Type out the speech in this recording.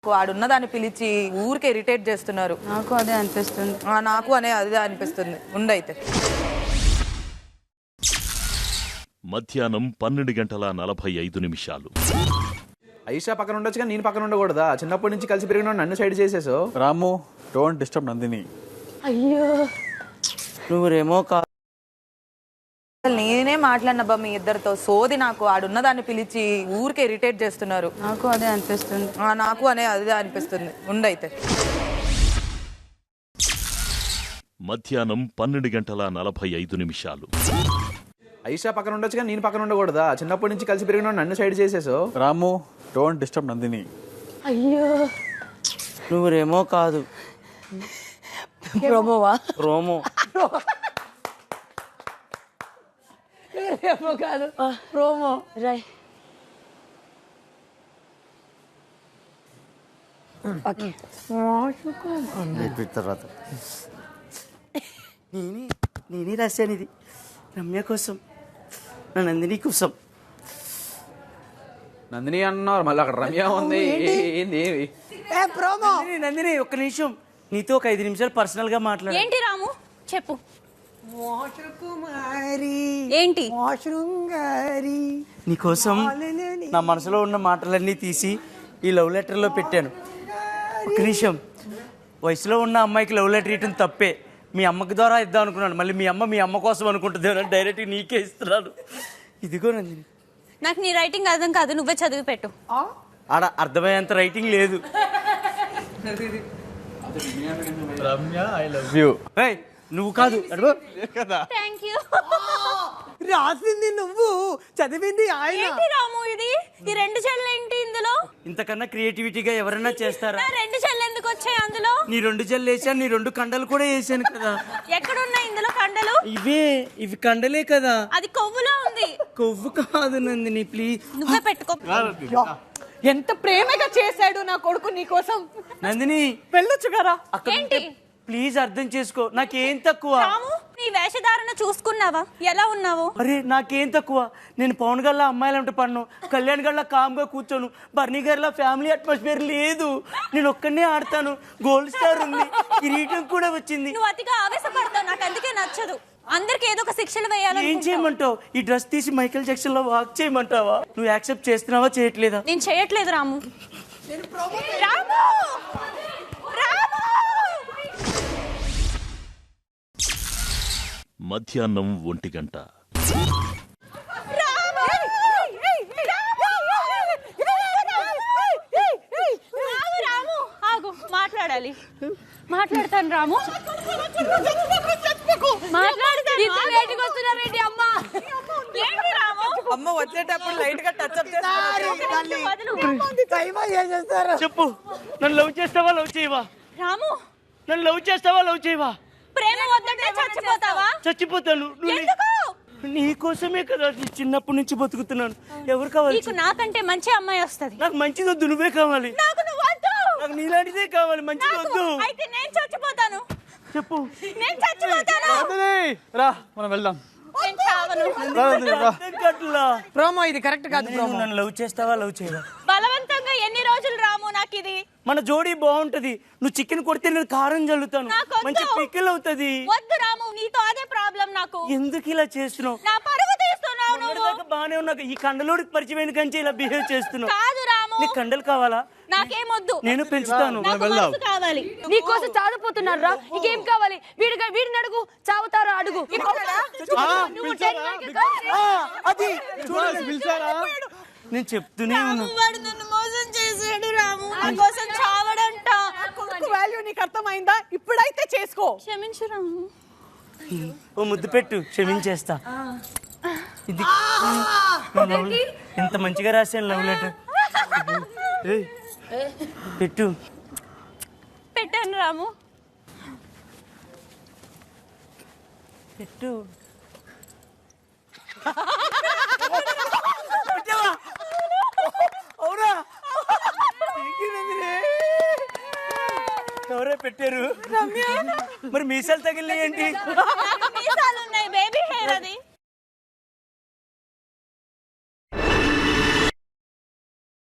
నాకు ఆడున్నదాన్ని పిలిచి ఊరికి ఇరిటేట్ చేస్తున్నారు. నాకు అదే అనిపిస్తుంది. నాకు అదే అనిపిస్తుంది. ఉండైతే మధ్యాహ్నం 12:45. ఐషా పక్కన ఉండొచ్చుగా, నేను పక్కన ఉండకూడదా? చిన్నప్పటి నుంచి కలిసి పెరిగిన నన్ను సైడ్ చేసేసావు. Ramu, don't disturb Nandini. అయ్యో నువ్వేమో నేనే మాట్లాడినబ్బా మీ ఇద్దరితో. సోది నాకు ఆడున్నదాన్ని పిలిచి ఊరికి ఇరిటేట్ చేస్తున్నారు. నాకు అదే అనిపిస్తుంది. నాకు అదే అనిపిస్తుంది. ఉండైతే మధ్యాహ్నం 12:45. ఐషా పక్కన ఉండొచ్చుగా, నేను పక్కన ఉండకూడదా? చిన్నప్పటి నుంచి కలిసి పెరిగిన నన్ను సైడ్ చేసేసావు. Ramu, don't disturb Nandini. అయ్యో నువ్వేమో కాదు. ప్రోమోవా? రోమో ఏమో కాదు, ప్రోమో. రై తర్వాత నేనే రాశాను ఇది రమ్య కోసం, నా నందిని కోసం. నందిని అన్నారు, మళ్ళీ అక్కడ రమ్య ఉంది. ఏంది నందిని ఒక్క నిమిషం, నీతో ఒక 5 నిమిషాలు పర్సనల్ గా మాట్లాడు. ఏంటి రాము చెప్పు. ఏంటి? నీకోసం నా మనసులో ఉన్న మాటలన్నీ తీసి ఈ లవ్ లెటర్ లో పెట్టాను. ఒక నిమిషం, వయసులో ఉన్న అమ్మాయికి లవ్ లెటర్ ఇవ్వటం తప్పే. మీ అమ్మకి ద్వారా ఇద్దాం అనుకున్నాను, మళ్ళీ మీ అమ్మ కోసం అనుకుంటుంది. డైరెక్ట్ నీకే ఇస్తున్నాను. ఇదిగో నందిని. నాకు నీ రైటింగ్ అర్థం కాదు, నువ్వే చదివి పెట్టు. ఆడ అర్థమయ్యేంత రైటింగ్ లేదు. Ramya, I love you. నువ్వు కాదు థ్యాంక్ యూ. రాసింది నువ్వు, చదివింది ఆయన. ఏంటి రాము ఇది? ఈ 2 చెల్లెలు ఏంటి ఇందులో? ఇంతకన్నా క్రియేటివిటీగా ఎవరైనా చేస్తారా? నా 2 చెల్లెలు ఎందుకు వచ్చాయి అందులో? నీ 2 జల్లు వేసాను, నీ 2 కండలు కూడా వేసాను కదా. ఎక్కడున్నాయి ఇందులో కండలు? ఇవి కండలే కదా. అది కొవ్వులో ఉంది. కొవ్వు కాదు నందిని, ప్లీజ్ నువ్వే పెట్టుకో. ఎంత ప్రేమగా చేశాడు నా కొడుకు నీ కోసం. నందిని వెళ్ళొచ్చు కదా. ఏంటి? ప్లీజ్ అర్థం చేసుకో, నాకేం తక్కువ. రాము నీ వేషధారణ చూసుకున్నావా? ఎలా ఉన్నావు? అరే నాకేం తక్కువ? నేను పవన్ గల్లా అమ్మాయిలు అంటే పన్ను, కళ్యాణ్ గల్లా కామ్గా కూర్చోను, బర్నీ గారిలా ఫ్యామిలీ అట్మాస్ఫియర్ లేదు. నేను ఒక్కనే ఆడతాను, గోల్డ్ స్టార్ ఉంది, కిరీటం కూడా వచ్చింది. నువ్వు అతిగా ఆవేశపడతావు, నాకు అందుకే నచ్చదు. అందరికి ఏదో ఒక శిక్షలు వేయాలి. ఏం చేయమంటావు? ఈ డ్రెస్ తీసి మైకేల్ జాక్సన్ లో వాక్ చేయమంటావా? నువ్వు యాక్సెప్ట్ చేస్తున్నావా చేయట్లేదా? నేను చేయట్లేదు రాము. రాము! రాము! మధ్యాహ్నం 1. ఆగు, మాట్లాడాలి. మాట్లాడతాను రాము. అమ్మ వచ్చేటప్పుడు లైట్ గా టచ్ అప్ చెప్పు, నన్ను లవ్ చేస్తావా లవ్ చేయవా? రాము నన్ను లవ్ చేస్తావా లవ్ చేయవా? ప్రేమ వద్దంటే చచ్చిపోతావా? చచ్చిపోతాను. ఎందుకు? నీకోసమే కదా చిన్నప్పటి నుంచి బతుకుతున్నాను. ఎవరు కావాలి? నీకు నాకంటే మంచి అమ్మాయి వస్తది. నాకు మంచిది వద్దు, నువ్వే కావాలి. నాకు నువ్వు వద్దు. నాకు నీలాంటిదే కావాలి, మంచిది వద్దు. అయితే నేను చచ్చిపోతాను. చెప్పు. నేను చచ్చిపోతాను. రా మనం వెళ్దాం. నేను చావను. ప్రోమో ఇది కరెక్ట్ కాదు. ప్రోమో. నన్ను లవ్ చేస్తావా లవ్ చేయవా? బలవంతంగా ఎన్ని రోజులు రాము నాకు ఇది? మన జోడీ బాగుంటది. నువ్వు చికెన్ కొడితే నేను కారం చల్లుతాను, మంచి పికిల్ అవుతది. వద్దు రాము, నీతో అదే ప్రాబ్లం నాకు. ఎందుకు ఇలా చేస్తున్నావు? నా పరువు తీస్తున్నావు నువ్వు. బానే ఉన్నాక ఈ కండలోడికి పరిచయం కంటే ఇలా బిహేవ్ చేస్తున్నావు. కాదు రాము. నీకు కండలు కావాలా? నాకేమొద్దు. నేను పెంచుతాను. నాకు మనసు కావాలి. నీకోసం చావపోతున్నారు రా. నీకేం కావాలి? వీడిని అడుగు, చావుతారా అడుగు. నేను చెప్తూనే ఉన్నా. వాడు నన్ను మోసం చేసాడు రాము. నా కోసం చావడంట. కొడుకు వాల్యూ నీకు అర్థమైందా? ఇప్పుడైతే చేసుకో. క్షమించు రాము. ఓ ముద్దు పెట్టు, క్షమించేస్తా. ఇది ఎంత మంచిగా రాశాను లవ్ లెటర్. పెట్టు. పెట్టాను రాము. పెట్టు. అవునా? ఎవరే పెట్టారు? మరి మీసాలు తగిలి ఏంటి? మీసాలు ఉన్నాయి, బేబీ హెయిర్ అది.